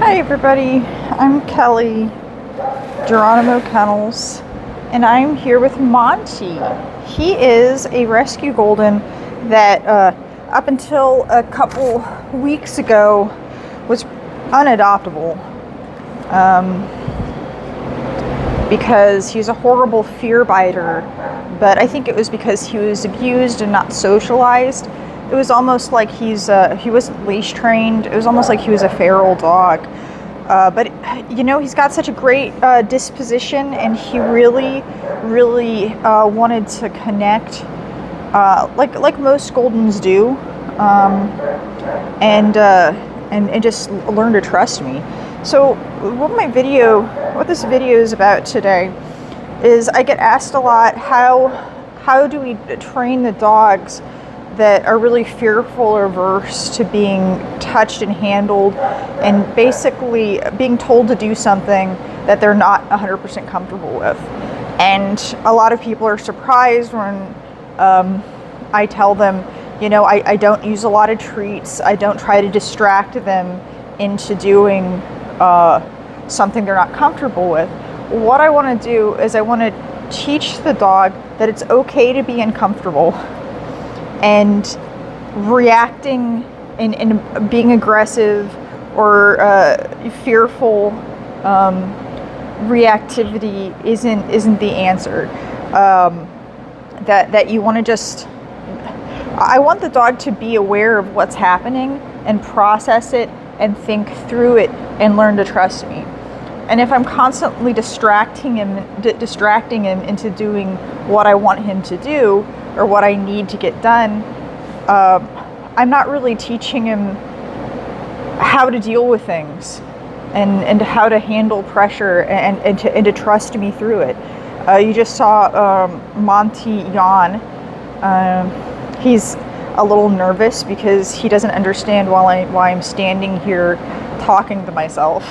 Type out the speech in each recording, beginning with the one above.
Hi everybody, I'm Kelly, Geronimo Kennels, and I'm here with Monty. He is a rescue golden that up until a couple weeks ago was unadoptable because he's a horrible fear biter, but I think it was because he was abused and not socialized. It was almost like he wasn't leash trained. It was almost like he was a feral dog. But you know, he's got such a great disposition, and he really wanted to connect, like most Goldens do, and just learn to trust me. So what this video is about today is I get asked a lot, how do we train the dogs that are really fearful or averse to being touched and handled, and basically being told to do something that they're not 100% comfortable with. And a lot of people are surprised when I tell them, you know, I don't use a lot of treats. I don't try to distract them into doing something they're not comfortable with. What I want to do is I want to teach the dog that it's okay to be uncomfortable, and reacting and being aggressive or fearful reactivity isn't the answer. That you want to just, I want the dog to be aware of what's happening and process it and think through it and learn to trust me. And if I'm constantly distracting him into doing what I want him to do or what I need to get done, I'm not really teaching him how to deal with things and how to handle pressure and to trust me through it. You just saw Monty yawn. He's a little nervous because he doesn't understand why I'm standing here talking to myself.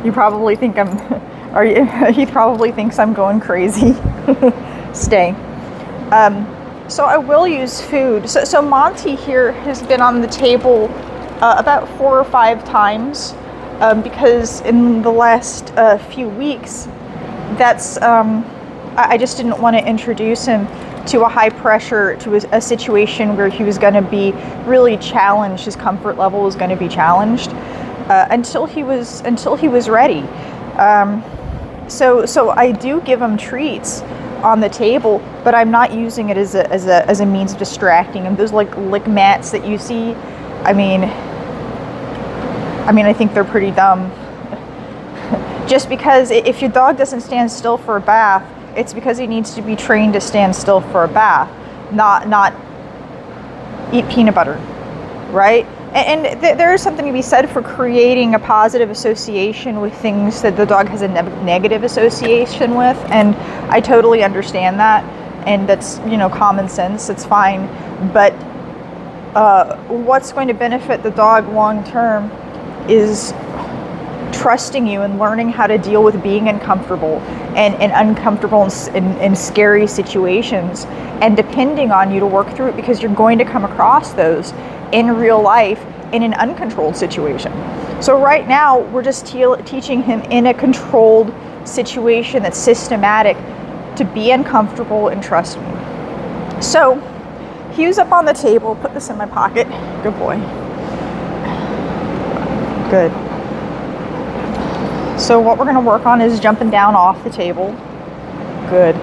You probably think he probably thinks I'm going crazy. Stay. So I will use food. So Monty here has been on the table about 4 or 5 times because in the last few weeks, I just didn't want to introduce him to a high pressure, to a situation where he was going to be really challenged. His comfort level was going to be challenged until he was ready. So I do give him treats on the table, but I'm not using it as a means of distracting him. Those like lick mats that you see, I mean I think they're pretty dumb. Just because if your dog doesn't stand still for a bath, it's because he needs to be trained to stand still for a bath, not eat peanut butter, right? And there is something to be said for creating a positive association with things that the dog has a negative association with, and I totally understand that, and that's, you know, common sense. It's fine, but what's going to benefit the dog long term is trusting you and learning how to deal with being uncomfortable and uncomfortable in scary situations, and depending on you to work through it, because you're going to come across those in real life in an uncontrolled situation. So right now we're just teaching him in a controlled situation that's systematic to be uncomfortable and trust me. So he was up on the table. Put this in my pocket. Good boy. Good. So what we're going to work on is jumping down off the table. Good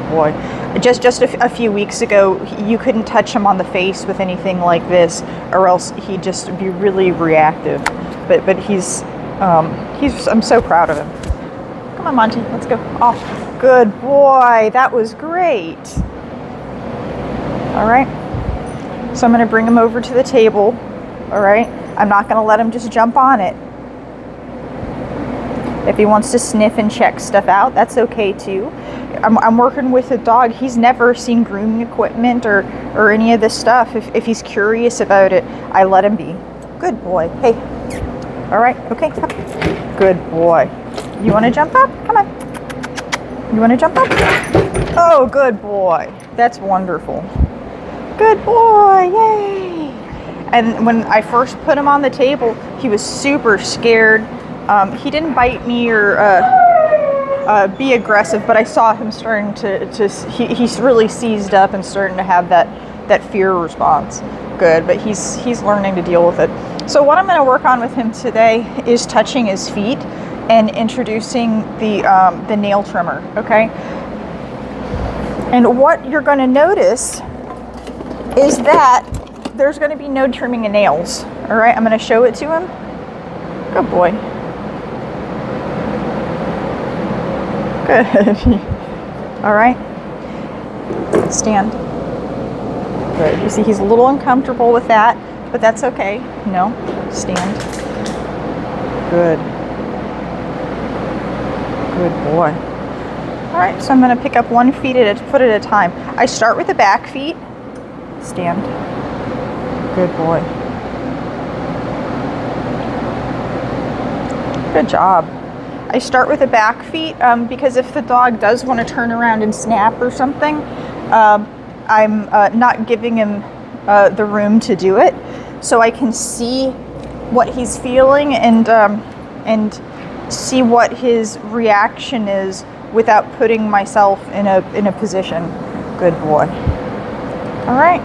boy. Just a few weeks ago, you couldn't touch him on the face with anything like this, or else he'd just be really reactive. But he's I'm so proud of him. Come on, Monty, let's go. Oh, good boy. That was great. All right. So I'm going to bring him over to the table. All right. I'm not going to let him just jump on it. If he wants to sniff and check stuff out, that's okay too. I'm working with a dog. He's never seen grooming equipment or any of this stuff. If he's curious about it, I let him be. Good boy. Hey. All right. Okay. Good boy. You want to jump up? Come on. You want to jump up? Oh, good boy. That's wonderful. Good boy. Yay. And when I first put him on the table, he was super scared. He didn't bite me or be aggressive, but I saw him starting he's really seized up and starting to have that fear response. Good, but he's learning to deal with it. So what I'm going to work on with him today is touching his feet and introducing the nail trimmer, okay? And what you're going to notice is that there's going to be no trimming of nails, all right? I'm going to show it to him. Good boy. Good. All right. Stand. Good. You see he's a little uncomfortable with that, but that's okay. No. Stand. Good. Good boy. All right, so I'm going to pick up 1 foot at a time. I start with the back feet. Stand. Good boy. Good job. I start with the back feet because if the dog does want to turn around and snap or something, I'm not giving him the room to do it, so I can see what he's feeling and see what his reaction is without putting myself in a position. Good boy. All right,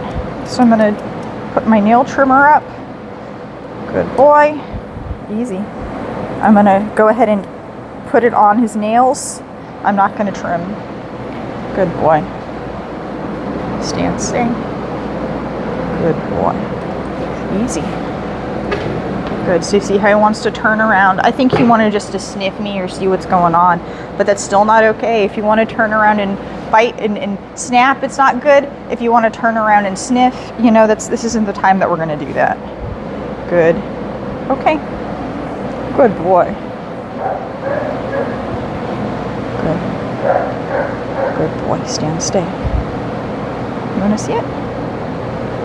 so I'm going to put my nail trimmer up. Good boy. Easy. I'm going to go ahead and put it on his nails. I'm not going to trim. Good boy. Stand. Good boy. Easy. Good. So you see how he wants to turn around? I think he wanted just to sniff me or see what's going on, but that's still not okay. If you want to turn around and bite and snap, it's not good. If you want to turn around and sniff, you know, this isn't the time that we're going to do that. Good. Okay. Good boy. Good. Good boy. Stand. Stay. You want to see it?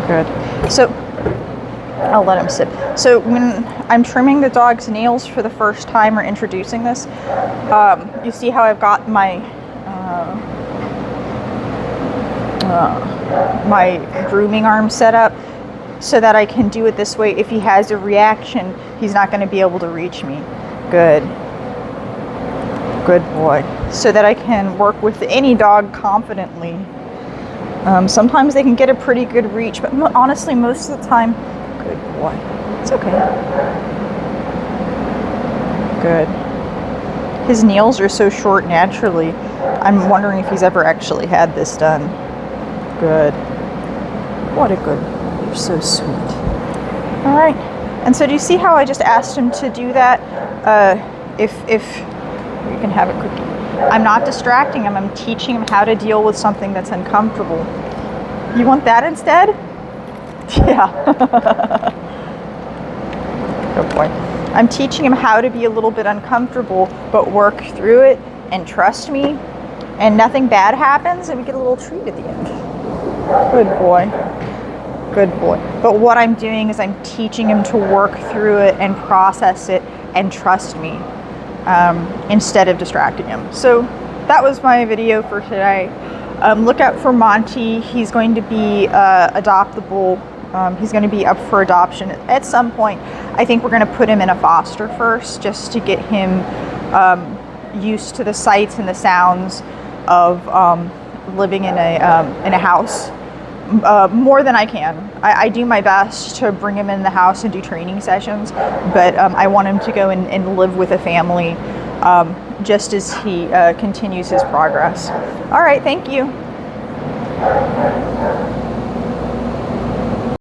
Good. So I'll let him sit. So when I'm trimming the dog's nails for the first time or introducing this, you see how I've got my grooming arm set up so that I can do it this way. If he has a reaction, he's not going to be able to reach me. Good. Good boy. So that I can work with any dog confidently. Sometimes they can get a pretty good reach, but honestly, most of the time, good boy. It's okay. Good. His nails are so short naturally. I'm wondering if he's ever actually had this done. Good. What a good, you're so sweet. All right. And so do you see how I just asked him to do that? If you can have a cookie. I'm not distracting him. I'm teaching him how to deal with something that's uncomfortable. You want that instead? Yeah. Good boy. I'm teaching him how to be a little bit uncomfortable, but work through it and trust me, and nothing bad happens, and we get a little treat at the end. Good boy. Good boy. But what I'm doing is I'm teaching him to work through it and process it and trust me, instead of distracting him. So that was my video for today. Look out for Monty. He's going to be adoptable. He's going to be up for adoption at some point. I think we're going to put him in a foster first, just to get him used to the sights and the sounds of living in a house more than I can. I do my best to bring him in the house and do training sessions, but I want him to go and live with a family just as he continues his progress. All right, thank you.